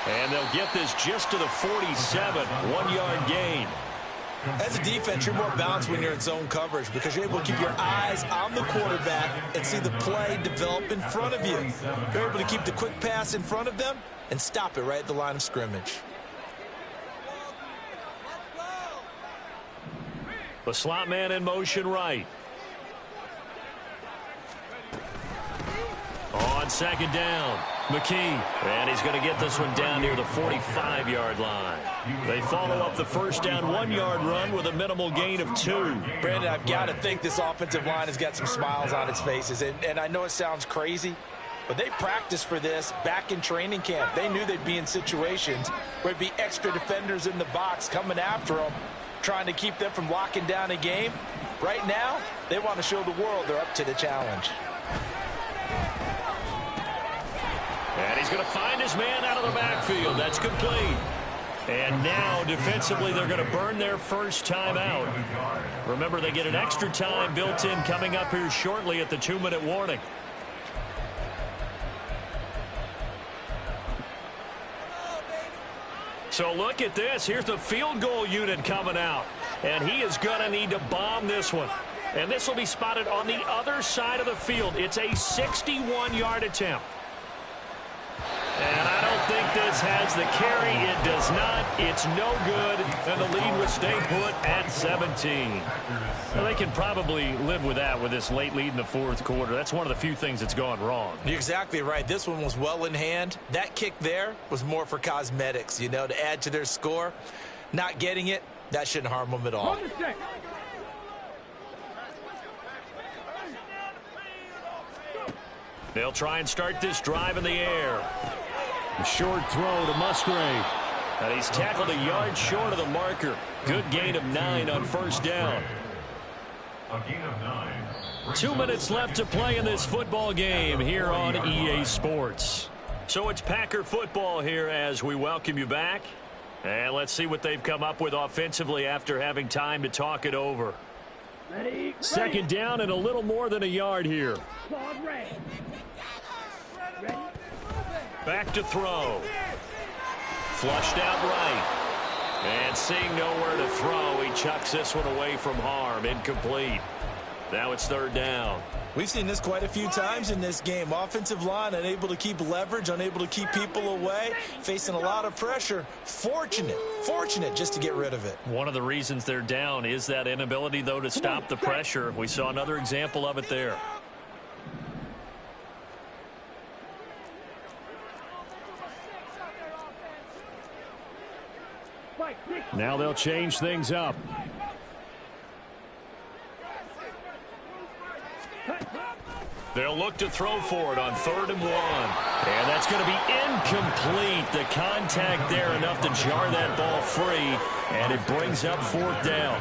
S2: And they'll get this just to the 47, 1-yard gain.
S3: As a defense, you're more balanced when you're in zone coverage because you're able to keep your eyes on the quarterback and see the play develop in front of you. You're able to keep the quick pass in front of them and stop it right at the line of scrimmage.
S2: The slot man in motion right. On
S1: second down. McKee. And he's going to get this one down near the 45-yard line. They follow up the first down 1-yard run with a minimal gain of 2.
S3: Brandon, I've got to think this offensive line has got some smiles on its faces. And I know it sounds crazy, but they practiced for this back in training camp. They knew they'd be in situations where there'd be extra defenders in the box coming after them, trying to keep them from locking down a game. Right now, they want to show the world they're up to the challenge.
S1: And he's going to find his man out of the backfield. That's complete. And now, defensively, they're going to burn their first time out. Remember, they get an extra time built in coming up here shortly at the 2-minute warning. So look at this. Here's the field goal unit coming out. And he is going to need to bomb this one. And this will be spotted on the other side of the field. It's a 61-yard attempt. And I don't think this has the carry. It does not. It's no good. And the lead will stay put at 17. Well, they can probably live with that with this late lead in the fourth quarter. That's one of the few things that's gone wrong.
S3: You're exactly right. This one was well in hand. That kick there was more for cosmetics, you know, to add to their score. Not getting it, that shouldn't harm them at all.
S1: They'll try and start this drive in the air. A short throw to Musgrave. And he's tackled a yard short of the marker. Good gain of 9 on first down.
S4: A gain of 9.
S1: 2 minutes left to play in this football game here on EA Sports. So it's Packer football here as we welcome you back. And let's see what they've come up with offensively after having time to talk it over.
S6: Ready.
S1: Second down and a little more than a yard here.
S6: Ready.
S1: Back to throw. Flushed out right. And seeing nowhere to throw, he chucks this one away from harm. Incomplete. Now it's third down.
S3: We've seen this quite a few times in this game. Offensive line unable to keep leverage, unable to keep people away, facing a lot of pressure. Fortunate just to get rid of it.
S1: One of the reasons they're down is that inability, though, to stop the pressure. We saw another example of it there. Now they'll change things up. They'll look to throw for it on 3rd and 1. And that's going to be incomplete. The contact there enough to jar that ball free. And it brings up 4th down.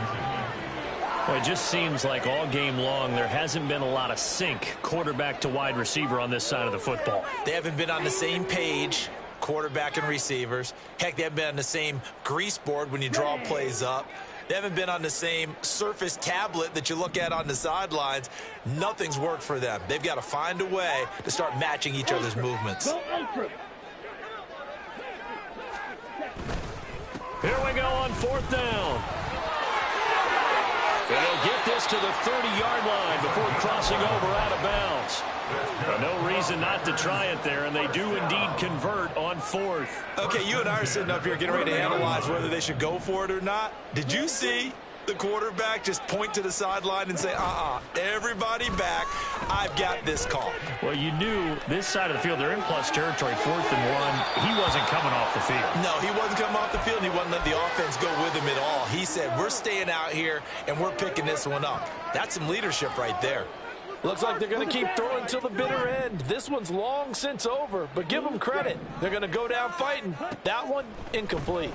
S1: Well, it just seems like all game long there hasn't been a lot of sync quarterback to wide receiver on this side of the football.
S3: They haven't been on the same page, quarterback and receivers. Heck, they haven't been on the same grease board when you draw plays up. They haven't been on the same Surface tablet that you look at on the sidelines. Nothing's worked for them. They've got to find a way to start matching each other's movements.
S6: Go ultra.
S1: Here we go on 4th down. And they'll get this to the 30-yard line before crossing over out of bounds. No reason not to try it there, and they do indeed convert on 4th.
S3: Okay, you and I are sitting up here getting ready to analyze whether they should go for it or not. Did you see the quarterback just point to the sideline and say, everybody back, I've got this call?
S1: Well, you knew this side of the field, they're in plus territory, 4th and 1. He wasn't coming off the field.
S3: No, he wasn't coming off the field. He wasn't letting the offense go with him at all. He said, we're staying out here, and we're picking this one up. That's some leadership right there.
S5: Looks like they're going to keep throwing till the bitter end. This one's long since over, but give them credit. They're going to go down fighting. That one, incomplete.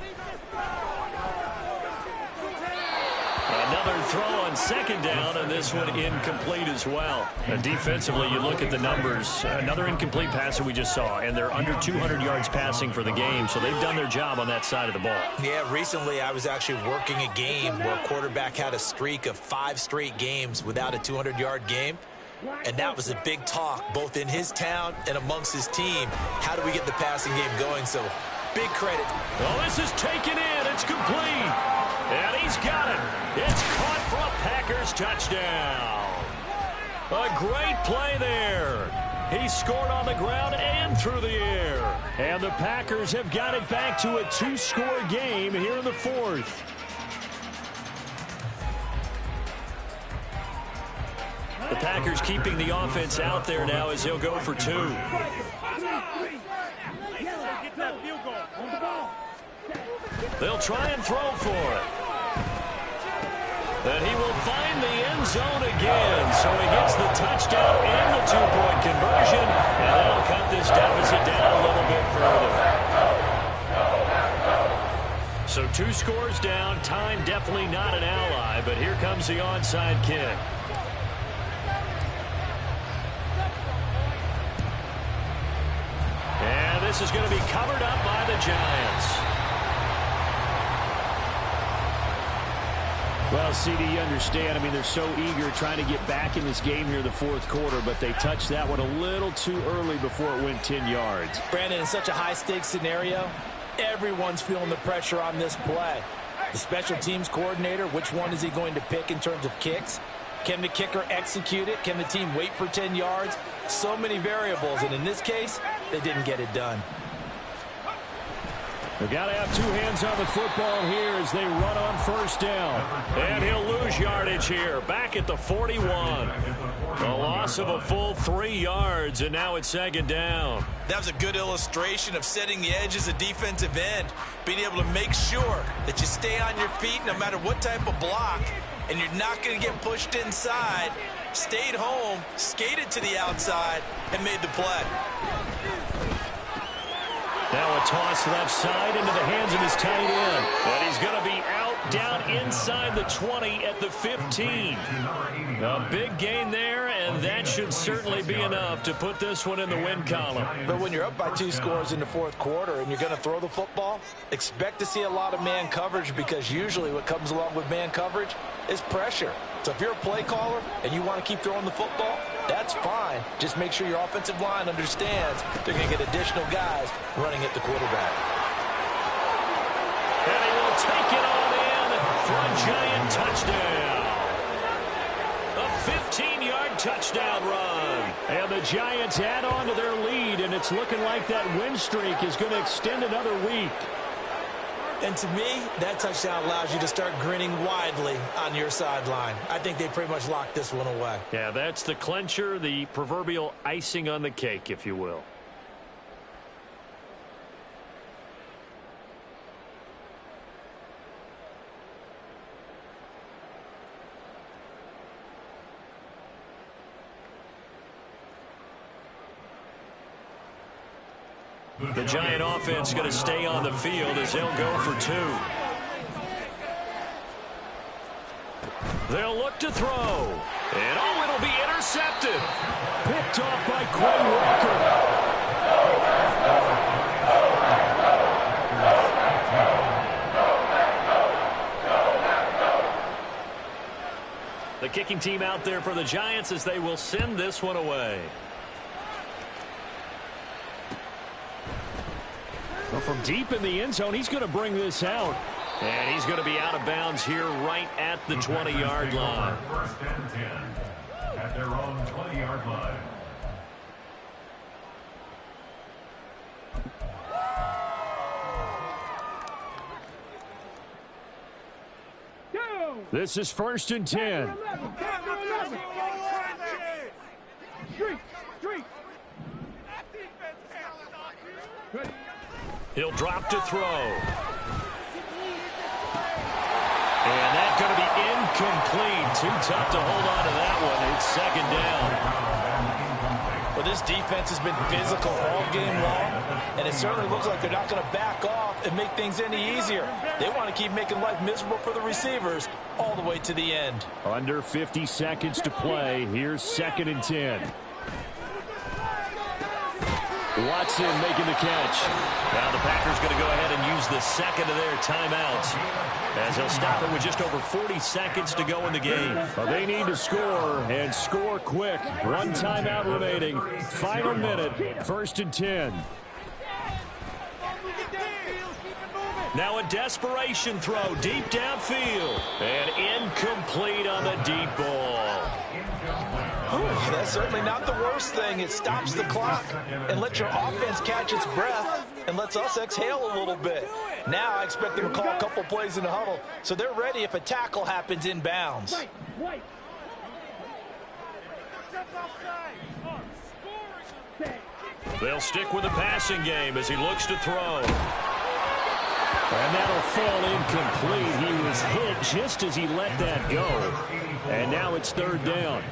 S1: Another throw on 2nd down, and this one incomplete as well. Defensively, you look at the numbers. Another incomplete pass that we just saw, and they're under 200 yards passing for the game, so they've done their job on that side of the ball.
S3: Yeah, recently I was actually working a game where a quarterback had a streak of 5 straight games without a 200-yard game. And that was a big talk, both in his town and amongst his team. How do we get the passing game going? So, big credit.
S1: Oh, this is taken in. It's complete. And he's got it. It's caught for a Packers touchdown. A great play there. He scored on the ground and through the air. And the Packers have got it back to a 2-score game here in the 4th. The
S2: Packers keeping the offense out there now as he'll go for 2. They'll try and throw for it. And he will find the end zone again. So he gets the touchdown and the 2-point conversion. And that'll cut this deficit down a little bit further. So 2 scores down. Time definitely not an ally. But here comes the onside kick. And this is going to be covered up by the Giants.
S1: Well, CD, you understand. I mean, they're so eager trying to get back in this game here in the fourth quarter, but they touched that one a little too early before it went 10 yards.
S3: Brandon, in such a high-stakes scenario, everyone's feeling the pressure on this play. The special teams coordinator, which one is he going to pick in terms of kicks? Can the kicker execute it? Can the team wait for 10 yards? So many variables, and in this case, they didn't get it done.
S1: They've got to have 2 hands on the football here as they run on first down.
S2: And he'll lose yardage here. Back at the 41. A loss of a full 3 yards, and now it's second down.
S3: That was a good illustration of setting the edge as a defensive end, being able to make sure that you stay on your feet no matter what type of block, and you're not going to get pushed inside. Stayed home, skated to the outside, and made the play.
S2: Now a toss left side into the hands of his tight end. And he's going to be out down inside the 20 at the 15. A big gain there, and that should certainly be enough to put this one in the win column.
S3: But when you're up by 2 scores in the fourth quarter and you're going to throw the football, expect to see a lot of man coverage, because usually what comes along with man coverage is pressure. So if you're a play caller and you want to keep throwing the football, that's fine. Just make sure your offensive line understands they're going to get additional guys running at the quarterback.
S2: And he will take it on in for a Giant touchdown. A 15-yard touchdown run.
S1: And the Giants add on to their lead, and it's looking like that win streak is going to extend another week.
S3: And to me, that touchdown allows you to start grinning widely on your sideline. I think they pretty much locked this one away.
S2: Yeah, that's the clincher, the proverbial icing on the cake, if you will. The Giant offense going to stay on the field as they'll go for 2. They'll look to throw. And oh, it'll be intercepted.
S1: Picked off by Quay Walker.
S2: The kicking team out there for the Giants as they will send this one away.
S1: Well, from deep in the end zone, he's going to bring this out.
S2: And he's going to be out of bounds here right at the 20-yard line.
S4: First and 10 at their own 20-yard line.
S1: This is 1st and 10.
S2: He'll drop to throw. And that's going to be incomplete. Too tough to hold on to that one. It's second down.
S3: Well, this defense has been physical all game long, and it certainly looks like they're not going to back off and make things any easier. They want to keep making life miserable for the receivers all the way to the end.
S1: Under 50 seconds to play. Here's 2nd and 10.
S2: Watson making the catch. Now the Packers going to go ahead and use the second of their timeouts as they'll stop it with just over 40 seconds to go in the game.
S1: Well, they need to score, and score quick. 1 timeout remaining. Final minute. 1st and 10.
S2: Now a desperation throw deep downfield. And incomplete on the deep ball.
S3: That's certainly not the worst thing. It stops the clock and lets your offense catch its breath and lets us exhale a little bit. Now I expect them to call a couple plays in the huddle so they're ready if a tackle happens inbounds.
S2: They'll stick with the passing game as he looks to throw.
S1: And that'll fall incomplete. He was hit just as he let that go. And now it's third down.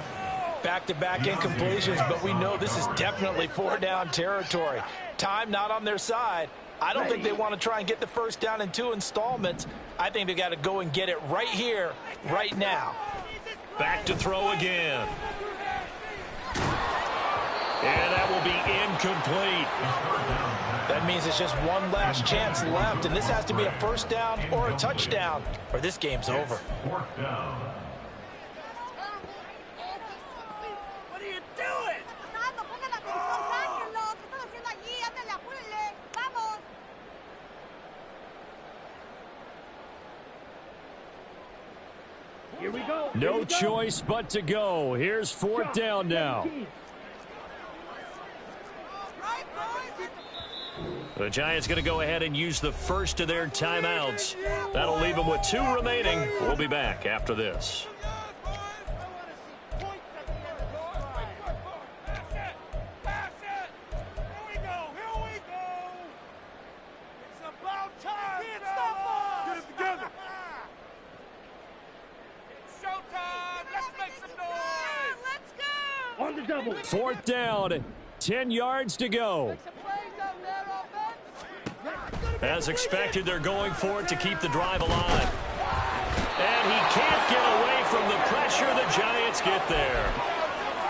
S3: Back-to-back incompletions, but we know this is definitely four-down territory. Time not on their side. I don't think they want to try and get the first down in 2 installments. I think they got to go and get it right here, right now.
S2: Back to throw again. And that will be incomplete.
S3: That means it's just one last chance left, and this has to be a first down or a touchdown, or this game's over.
S4: Fourth down.
S6: What are you doing? Here we go.
S1: No choice but to go. Here's fourth down now.
S2: The Giants going to go ahead and use the first of their timeouts. That'll leave them with 2 remaining. We'll be back after this.
S6: On the double.
S1: Fourth down. 10 yards to go.
S2: As expected, they're going for it to keep the drive alive. And he can't get away from the pressure. The Giants get there.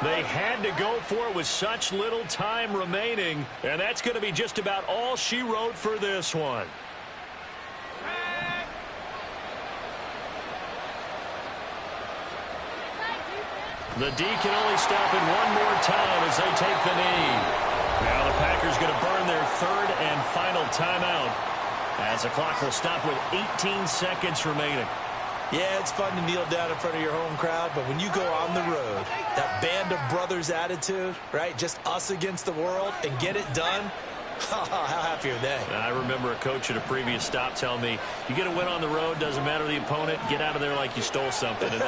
S2: They had to go for it with such little time remaining, and that's going to be just about all she wrote for this one. The D can only stop it one more time as they take the knee. Now the Packers going to burn their third and final timeout as the clock will stop with 18 seconds remaining.
S3: Yeah, it's fun to kneel down in front of your home crowd, but when you go on the road, that band of brothers attitude, right, just us against the world and get it done, how happy are they?
S2: I remember a coach at a previous stop telling me, you get a win on the road, doesn't matter the opponent, get out of there like you stole something. And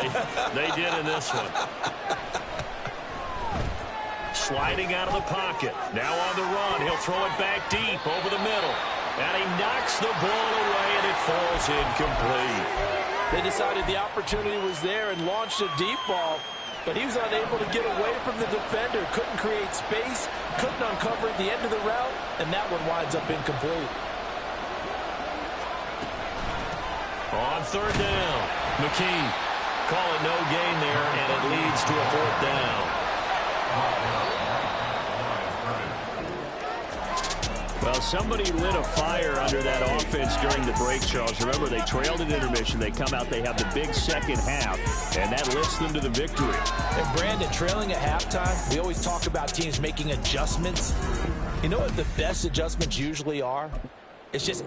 S2: they did in this one. Sliding out of the pocket. Now on the run. He'll throw it back deep over the middle. And he knocks the ball away, and it falls incomplete.
S3: They decided the opportunity was there and launched a deep ball, but he was unable to get away from the defender. Couldn't create space, couldn't uncover at the end of the route, and that one winds up incomplete.
S2: On third down, McKee. Call it no gain there, and it leads to a fourth down.
S1: Well, somebody lit a fire under that offense during the break, Charles. Remember, they trailed at intermission. They come out, they have the big second half, and that lifts them to the victory.
S3: And Brandon, trailing at halftime, we always talk about teams making adjustments. You know what the best adjustments usually are? It's just